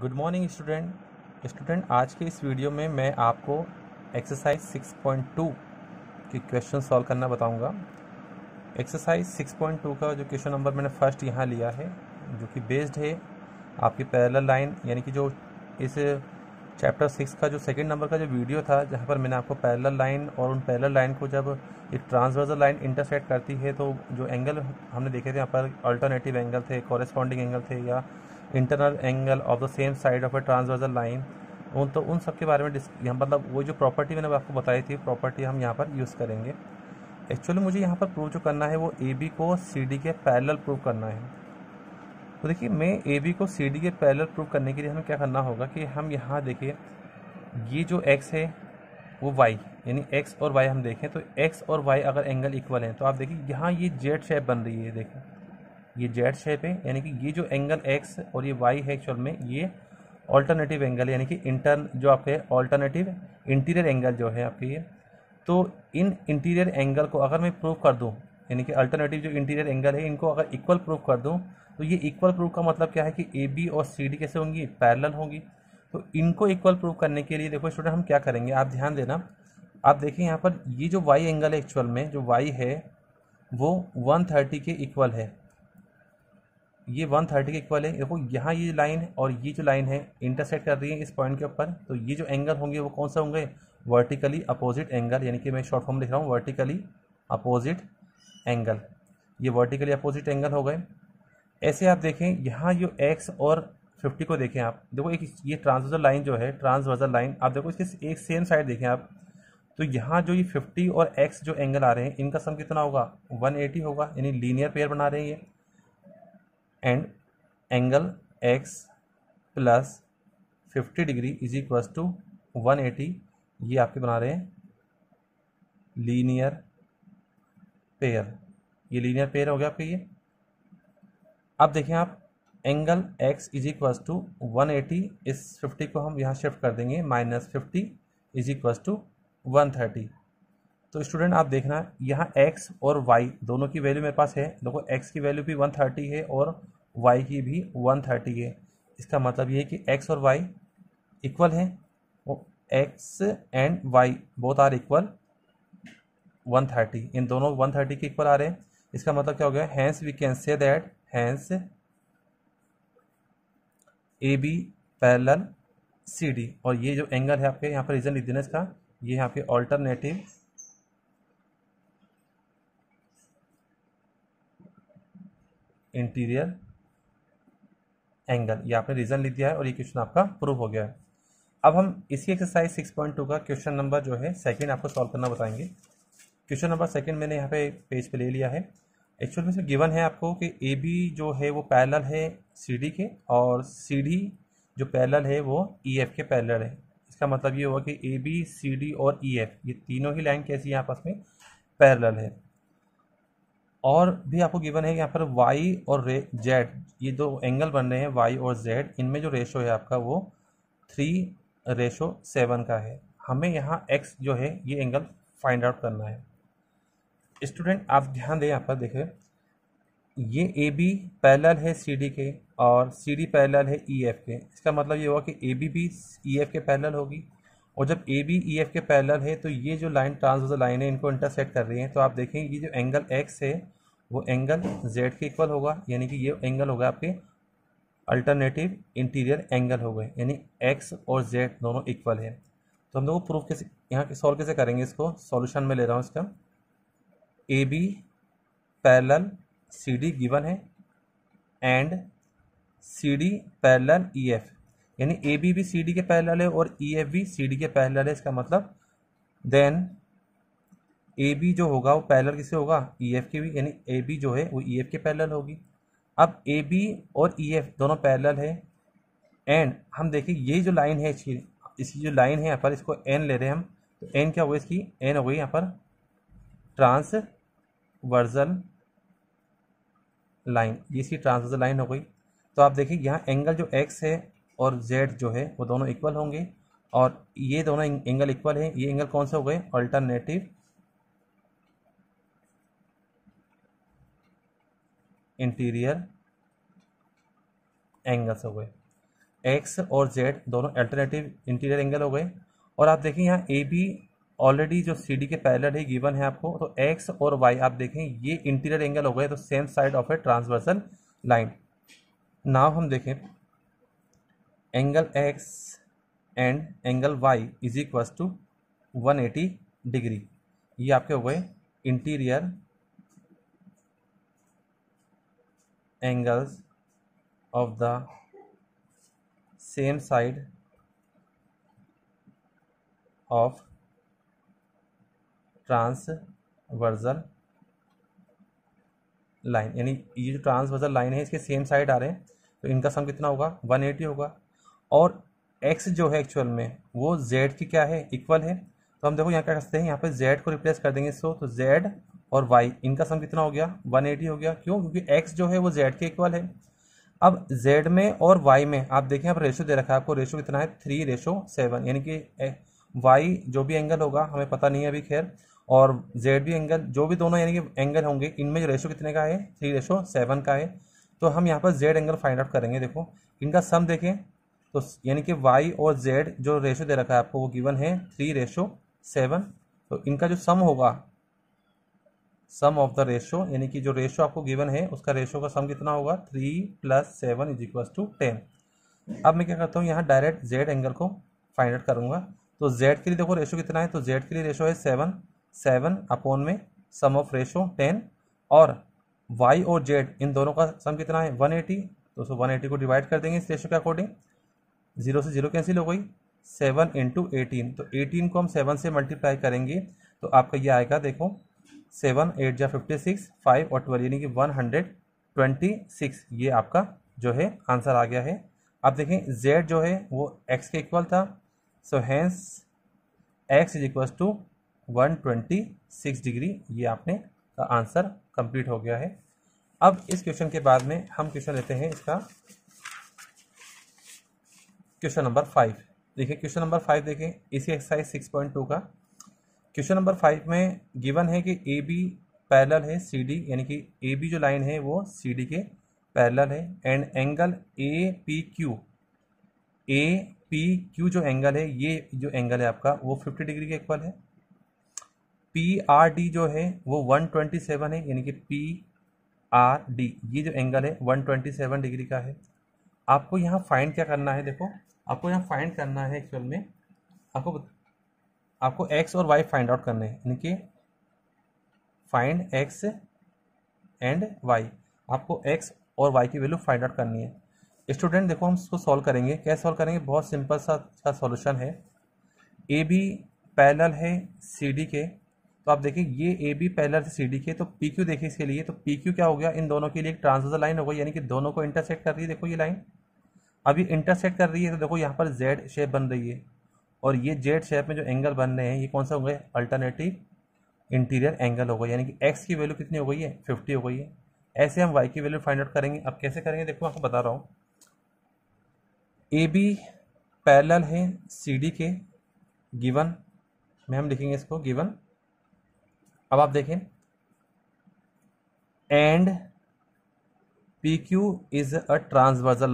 Good morning student आज के इस वीडियो में मैं आपको एक्सरसाइज 6.2 की क्वेश्चन सॉल्व करना बताऊंगा। एक्सरसाइज 6.2 का जो क्वेश्चन नंबर मैंने फर्स्ट यहाँ लिया है, जो कि बेस्ड है आपकी पैरेलल लाइन, यानी कि जो इस चैप्टर 6 का जो सेकंड नंबर का जो वीडियो था, जहाँ पर मैंने आपको पैरेलल लाइन और उन पैरेलल लाइन को जब एक ट्रांसवर्सल लाइन इंटरसेक्ट करती है तो जो एंगल हमने देखे थे यहाँ पर अल्टरनेटिव एंगल थे, कॉरेस्पॉन्डिंग एंगल थे या internal angle of the same side of a transversal line, उन सब के बारे में यहाँ मतलब वो जो प्रॉपर्टी मैंने आपको बताई थी, प्रॉपर्टी हम यहाँ पर यूज़ करेंगे। एक्चुअली मुझे यहाँ पर प्रूव जो करना है वो ए बी को सी डी के पैरेलल प्रूव करना है। तो देखिए, मैं ए बी को सी डी के पैरेलल प्रूव करने के लिए हमें क्या करना होगा कि हम यहाँ देखिए, ये जो एक्स है वो वाई, यानी एक्स और वाई हम देखें तो एक्स और वाई अगर एंगल इक्वल हैं तो आप देखिए यहाँ ये जेड शेप बन रही है। देखें, ये जेड शेप है, यानी कि ये जो एंगल एक्स और ये वाई है एक्चुअल में ये ऑल्टरनेटिव एंगल, यानी कि जो आपके ऑल्टरनेटिव इंटीरियर एंगल जो है आपके ये। तो इन इंटीरियर एंगल को अगर मैं प्रूव कर दूं, यानी कि अल्टरनेटिव जो इंटीरियर एंगल है इनको अगर इक्वल प्रूव कर दूं, तो ये इक्वल प्रूव का मतलब क्या है कि ए बी और सी डी कैसे होंगी, पैरेलल होंगी। तो इनको इक्वल प्रूव करने के लिए देखो स्टूडेंट हम क्या करेंगे, आप ध्यान देना। आप देखिए यहाँ पर ये जो वाई एंगल है, एक्चुअल में जो वाई है वो 130 के इक्वल है। ये 130 के इक्वल है। देखो यहाँ ये लाइन और ये जो लाइन है इंटरसेक्ट कर रही है इस पॉइंट के ऊपर, तो ये जो एंगल होंगे वो कौन सा होंगे, वर्टिकली अपोजिट एंगल, यानी कि मैं शॉर्ट फॉर्म लिख रहा हूँ वर्टिकली अपोजिट एंगल। ये वर्टिकली अपोजिट एंगल हो गए। ऐसे आप देखें यहाँ जो एक्स और 50 को देखें, आप देखो एक ये ट्रांसवर्सल लाइन जो है, ट्रांसवर्सल लाइन आप देखो इसके एक सेम साइड देखें आप, तो यहाँ जो ये 50 और एक्स जो एंगल आ रहे हैं इनका सम कितना होगा, 180 होगा, यानी लीनियर पेयर बना रहे हैं ये। And angle X plus 50 degree is equal to 180, ये आपके बना रहे हैं लीनियर पेयर। ये लीनियर पेयर हो गया आपके ये। अब देखें आप, angle x is equal to 180, इस 50 को हम यहाँ शिफ्ट कर देंगे, -50 इज इक्वल टू 130। तो स्टूडेंट आप देखना यहाँ x और y दोनों की वैल्यू मेरे पास है। देखो x की वैल्यू भी 130 है और y की भी 130 है। इसका मतलब ये है कि x और y इक्वल हैं, x and y both are equal 130, इन दोनों 130 के इक्वल आ रहे हैं। इसका मतलब क्या हो गया, hence we can say that hence A B parallel C D. और ये जो एंगल है आपके यहाँ पर रीजन लिख देना इसका, ये है आपके ऑल्टरनेटिव इंटीरियर एंगल, ये आपने रीजन लिख दिया है और ये क्वेश्चन आपका प्रूव हो गया है। अब हम इसी एक्सरसाइज 6.2 का क्वेश्चन नंबर जो है सेकंड आपको सॉल्व करना बताएंगे। क्वेश्चन नंबर सेकंड मैंने यहाँ पे पेज पे ले लिया है। एक्चुअल में गिवन है आपको कि ए बी जो है वो पैरेलल है सी डी के, और सी डी जो पैरेलल है वो ई एफ के पैरेलल है। इसका मतलब ये हुआ कि ए बी सी डी और ई एफ ये तीनों ही लाइन कैसी है आपस में, पैरेलल है। और भी आपको गिवन है कि यहाँ पर वाई और जेड, ये दो एंगल बन रहे हैं वाई और जेड, इनमें जो रेशो है आपका वो 3:7 का है। हमें यहाँ एक्स जो है ये एंगल फाइंड आउट करना है। स्टूडेंट आप ध्यान दें, यहाँ पर देखें, ये ए बी पैरेलल है सी डी के और सी डी पैरेलल है ई एफ के। इसका मतलब ये हुआ कि ए बी भी ई एफ के पैरेलल होगी, और जब ए बी ई एफ के पैरेलल है तो ये जो लाइन ट्रांसवर्सल लाइन है इनको इंटरसेक्ट कर रही है। तो आप देखें ये जो एंगल एक्स है वो एंगल जेड के इक्वल होगा, यानी कि ये एंगल होगा आपके अल्टरनेटिव इंटीरियर एंगल हो गए, यानी एक्स और जेड दोनों इक्वल है। तो हम लोग प्रूफ कैसे यहाँ सॉल्व कैसे करेंगे, इसको सॉल्यूशन में ले रहा हूँ इसका। A B parallel C D given है and C D parallel E F, यानी ए बी भी सी डी के पैरेलल है और ई एफ भी सी डी के पैरेलल है। इसका मतलब देन ए बी जो होगा वो पैरेलल किससे होगा, ई एफ के भी, यानी ए बी जो है वो ई एफ के पैरेलल होगी। अब ए बी और ई एफ दोनों पैरेलल है, एंड हम देखिए ये जो लाइन है इसकी जो लाइन है यहाँ पर, इसको एन ले रहे हैं हम, तो एन क्या होगा, इसकी एन हो गई यहाँ पर ट्रांसवर्सल लाइन, ये इसकी ट्रांसवर्सल लाइन हो गई। तो आप देखिए यहाँ एंगल जो एक्स है और जेड जो है वो दोनों इक्वल होंगे, और ये दोनों एंगल इक्वल है। ये एंगल कौन से हो गए, अल्टरनेटिव इंटीरियर एंगल्स हो गए। एक्स और जेड दोनों अल्टरनेटिव इंटीरियर एंगल हो गए। और आप देखें यहाँ ए बी ऑलरेडी जो सी डी के पैरेलल है गिवन है आपको, तो एक्स और वाई आप देखें ये इंटीरियर एंगल हो गए, तो same side of a transversal line. Now हम देखें angle X and angle Y is equal to 180 degree. ये आपके हो गए interior angles of the same side of transversal line, यानी ये जो ट्रांसवर्सल लाइन है इसके सेम साइड आ रहे हैं, तो इनका सम कितना होगा 180 होगा। और x जो है एक्चुअल में वो z की क्या है इक्वल है, तो हम देखो यहाँ क्या कर सकते हैं, यहाँ पे z को रिप्लेस कर देंगे इसको, तो z और y इनका सम कितना हो गया 180 हो गया। क्यों? क्योंकि x जो है वो z के इक्वल है। अब z में और y में आप देखें अब रेशो दे रखा है आपको, रेशो कितना है 3:7, यानी कि y जो भी एंगल होगा हमें पता नहीं है अभी खैर, और z भी एंगल जो भी दोनों यानी कि एंगल होंगे इनमें जो रेशो कितने का है 3:7 का है। तो हम यहाँ पर z एंगल फाइंड आउट करेंगे। देखो इनका सम देखें तो यानी कि y और z जो रेशो दे रखा है आपको वो गिवन है 3:7, तो इनका जो सम होगा सम ऑफ द रेशो, यानी कि जो रेशो आपको गिवन है उसका रेशो का सम कितना होगा 3 + 7 = 10। अब मैं क्या करता हूँ यहाँ डायरेक्ट z एंगल को फाइंड आउट करूँगा। तो z के लिए देखो रेशो कितना है, तो z के लिए रेशो है 7 अपॉन में सम ऑफ रेशो 10, और y और z इन दोनों का सम कितना है 180, तो 180 को डिवाइड कर देंगे इस रेशो के अकॉर्डिंग, 0 से 0 कैंसिल हो गई, 7 × 18, तो 18 को हम 7 से मल्टीप्लाई करेंगे तो आपका ये आएगा देखो 7 8 जा 56, 5 और 12 यानी कि 126, ये आपका जो है आंसर आ गया है। अब देखें z जो है वो x के इक्वल था, सो हैंस x = 126 डिग्री, ये आपने का आंसर कंप्लीट हो गया है। अब इस क्वेश्चन के बाद में हम क्वेश्चन लेते हैं इसका क्वेश्चन नंबर 5। देखिए क्वेश्चन नंबर 5 देखें इसी एक्सरसाइज 6.2 का क्वेश्चन नंबर 5 में गिवन है कि ए बी पैरेलल है सी डी, यानी कि ए बी जो लाइन है वो सी डी के पैरेलल है, and angle A P Q जो एंगल है ये जो एंगल है आपका वो 50 डिग्री के इक्वल है। पी आर डी जो है वो 127 है, यानी कि पी आर डी ये जो एंगल है 127 डिग्री का है। आपको यहाँ फाइंड क्या करना है, देखो आपको यहाँ फाइंड करना है एक्चुअल में आपको x और y फाइंड आउट करने हैं, यानी कि फाइंड x एंड y, आपको x और y की वैल्यू फाइंड आउट करनी है। स्टूडेंट देखो हम इसको सॉल्व करेंगे, कैसे सॉल्व करेंगे, बहुत सिंपल सा सॉल्यूशन है। ए बी पैरेलल है सी डी के, तो आप देखिए ये ए बी पैरेलल है सी डी के, तो पी क्यू देखिए इसके लिए, तो पी क्यू क्या हो गया, इन दोनों के लिए एक ट्रांसवर्सल लाइन हो गई, यानी कि दोनों को इंटरसेक्ट कर रही है। देखो ये लाइन अभी इंटरसेक्ट कर रही है, तो देखो यहाँ पर जेड शेप बन रही है, और ये जेड शेप में जो एंगल बन रहे हैं ये कौन सा हो गए अल्टरनेटिव इंटीरियर एंगल हो गए, यानी कि एक्स की वैल्यू कितनी हो गई है 50 हो गई है। ऐसे हम वाई की वैल्यू फाइंड आउट करेंगे। अब कैसे करेंगे देखो आपको बता रहा हूँ। ए बी पैरेलल है सी डी के, गिवन में हम लिखेंगे इसको गिवन। अब आप देखें and P Q is a transversal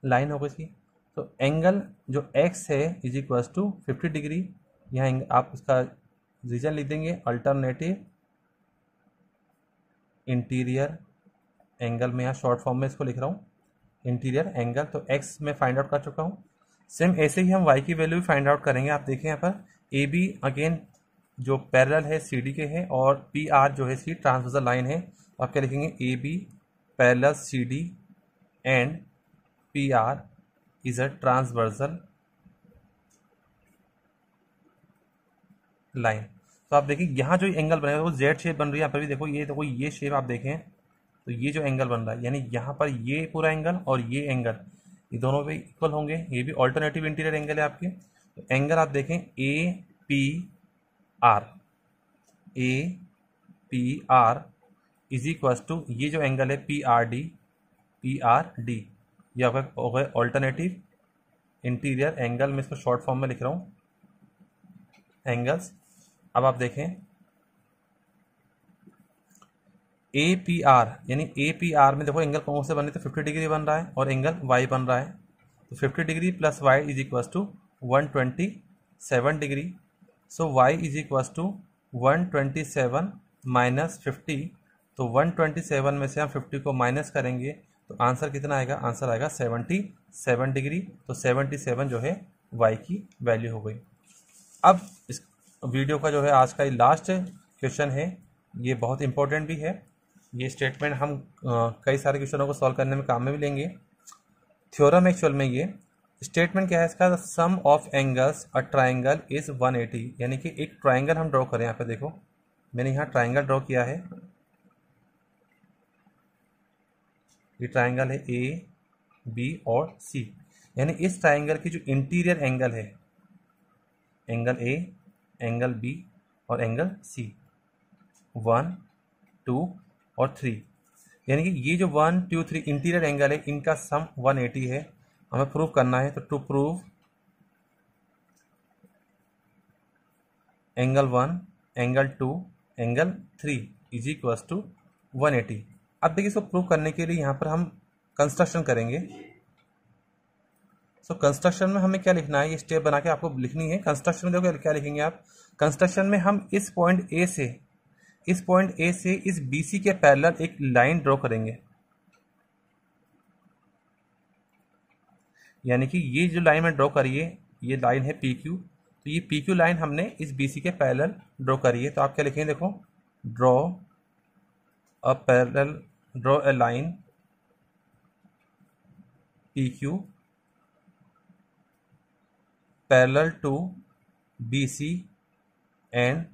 line होगी इसकी, तो एंगल जो x है = 50 डिग्री। यहाँ आप इसका रीजन लिख देंगे अल्टरनेटिव इंटीरियर एंगल में, यहाँ शॉर्ट फॉर्म में इसको लिख रहा हूँ इंटीरियर एंगल, तो x में फाइंड आउट कर चुका हूँ। सेम ऐसे ही हम y की वैल्यू भी फाइंड आउट करेंगे। आप देखें यहाँ पर ए बी अगेन जो पैरेलल है सी डी के है, और पी आर जो है सी ट्रांसवर्सल लाइन है, तो आप क्या लिखेंगे A B parallel C D and P R is a transversal line. तो आप देखिए यहाँ जो एंगल बनेगा वो जेड शेप बन रही है, यहाँ पर भी देखो ये शेप आप देखें, तो ये जो एंगल बन रहा है यानी यहाँ पर ये पूरा एंगल और ये एंगल ये दोनों पे इक्वल होंगे, ये भी ऑल्टरनेटिव इंटीरियर एंगल है आपके। तो एंगल आप देखें A P R is equal to ये जो एंगल है पी आर डी ये आपका हो गया ऑल्टरनेटिव इंटीरियर एंगल। मैं इसको शॉर्ट फॉर्म में लिख रहा हूँ एंगल्स। अब आप देखें ए पी आर, यानी ए पी आर में देखो एंगल कौन से बने, तो 50 डिग्री बन रहा है और एंगल वाई बन रहा है, तो 50 degree plus Y is equal to 127 degree. So Y is equal to 127 minus 50, तो 127 में से हम 50 को माइनस करेंगे तो आंसर कितना आएगा, आंसर आएगा 77 डिग्री। तो 77 जो है वाई की वैल्यू हो गई। अब इस वीडियो का जो है आज का लास्ट क्वेश्चन है, ये बहुत इंपॉर्टेंट भी है। ये स्टेटमेंट हम कई सारे क्वेश्चनों को सॉल्व करने में काम में भी लेंगे। थ्योरम एक्चुअल में ये स्टेटमेंट क्या है इसका, sum of angles a triangle is 180, यानी कि एक ट्राइंगल हम ड्रॉ करें। यहाँ पे देखो मैंने यहाँ ट्राइंगल ड्रॉ किया है, ये ट्राइंगल है ए बी और सी, यानी इस ट्राइंगल की जो इंटीरियर एंगल है, एंगल ए, एंगल बी और एंगल सी, 1 2 और 3, यानी कि ये जो 1 2 3 इंटीरियर एंगल है इनका सम 180 है। हमें प्रूव करना है, तो to prove angle 1 angle 2 angle 3 is equal to 180। अब देखिए इसको प्रूव करने के लिए यहाँ पर हम कंस्ट्रक्शन करेंगे। सो कंस्ट्रक्शन में हमें क्या लिखना है, ये स्टेप बना के आपको लिखनी है। कंस्ट्रक्शन में देखो क्या लिखेंगे आप, कंस्ट्रक्शन में हम इस पॉइंट ए से इस BC के पैरेलल एक लाइन ड्रॉ करेंगे, यानी कि ये जो लाइन में ड्रॉ करिए ये लाइन है PQ, तो ये PQ लाइन हमने इस BC के पैरेलल ड्रॉ करी है। तो आप क्या लिखेंगे, देखो draw a line PQ parallel to BC and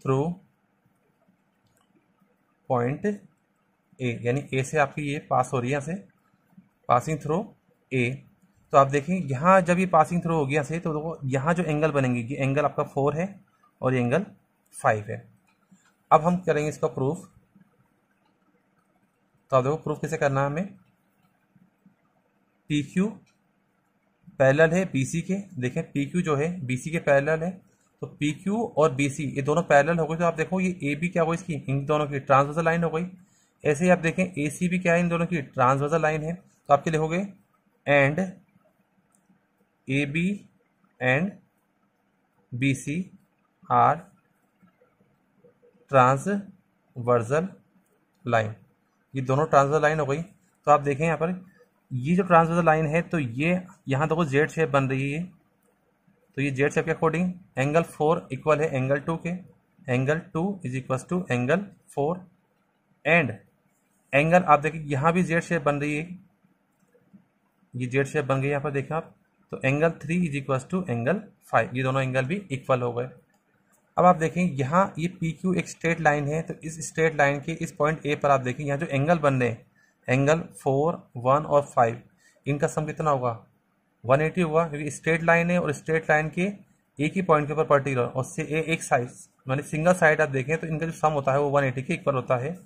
through point A, यानी ए से आपकी ये पास हो रही है, यहाँ से पासिंग थ्रू ए। तो आप देखें यहाँ जब ये पासिंग थ्रू होगी यहाँ से, तो देखो यहाँ जो एंगल बनेंगे, ये एंगल आपका 4 है और ये एंगल 5 है। अब हम करेंगे इसका प्रूफ। तो आप देखो प्रूफ कैसे करना है हमें, PQ पैरेलल है BC के, देखें PQ जो है BC के पैरेलल है, तो PQ और BC ये दोनों पैरेलल हो गए। तो आप देखो ये AB क्या हो, इसकी इन दोनों की ट्रांसवर्सल लाइन हो गई। ऐसे ही आप देखें AC भी क्या है, इन दोनों की ट्रांसवर्सल लाइन है। तो आप क्या लिखोगे, and AB and BC are transversal line, ये दोनों ट्रांसवर्सल लाइन हो गई। तो आप देखें यहाँ पर ये जो ट्रांसवर्सल लाइन है, तो ये यहाँ देखो जेड शेप बन रही है, तो ये जेड शेप के अकॉर्डिंग एंगल 4 इक्वल है एंगल 2 के, angle 2 is equal to angle 4 and angle आप देखिए यहाँ भी जेड शेप बन रही है, ये जेड शेप बन गई यहाँ पर देखें आप, तो angle 3 is equal to angle 5, ये दोनों एंगल भी इक्वल हो गए। अब आप देखें यहाँ ये PQ एक स्ट्रेट लाइन है, तो इस स्ट्रेट लाइन के इस पॉइंट ए पर आप देखें यहाँ जो एंगल बन रहे हैं, एंगल 4 1 और 5, इनका सम कितना होगा, 180 होगा, क्योंकि स्ट्रेट लाइन है और स्ट्रेट लाइन के एक ही पॉइंट के ऊपर पर्टिकुलर और से एक साइड माने सिंगल साइड आप देखें तो इनका जो सम होता है वो 180 के इक्वल होता है।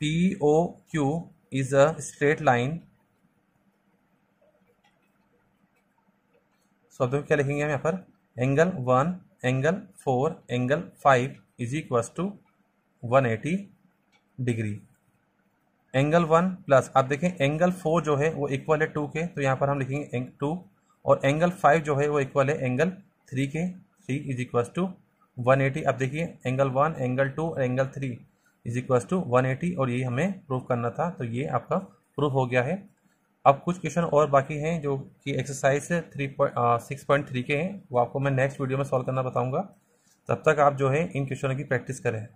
POQ is a straight line, सो अब क्या लिखेंगे हम यहाँ पर, angle 1 angle 4 angle 5 is equal to 180 degree. Angle 1 plus आप देखें एंगल 4 जो है वो इक्वल है 2 के, तो यहाँ पर हम लिखेंगे 2, और एंगल 5 जो है वो इक्वल है एंगल 3 के, 3 इज इक्वल टू 180। अब देखिए एंगल 1 एंगल 2 और एंगल 3 इज इक्वल टू 180, और ये हमें प्रूव करना था, तो ये आपका प्रूफ हो गया है। अब कुछ क्वेश्चन और बाकी हैं जो कि एक्सरसाइज 6.3 के हैं, वो आपको मैं नेक्स्ट वीडियो में सॉल्व करना बताऊंगा। तब तक आप जो है इन क्वेश्चनों की प्रैक्टिस करें।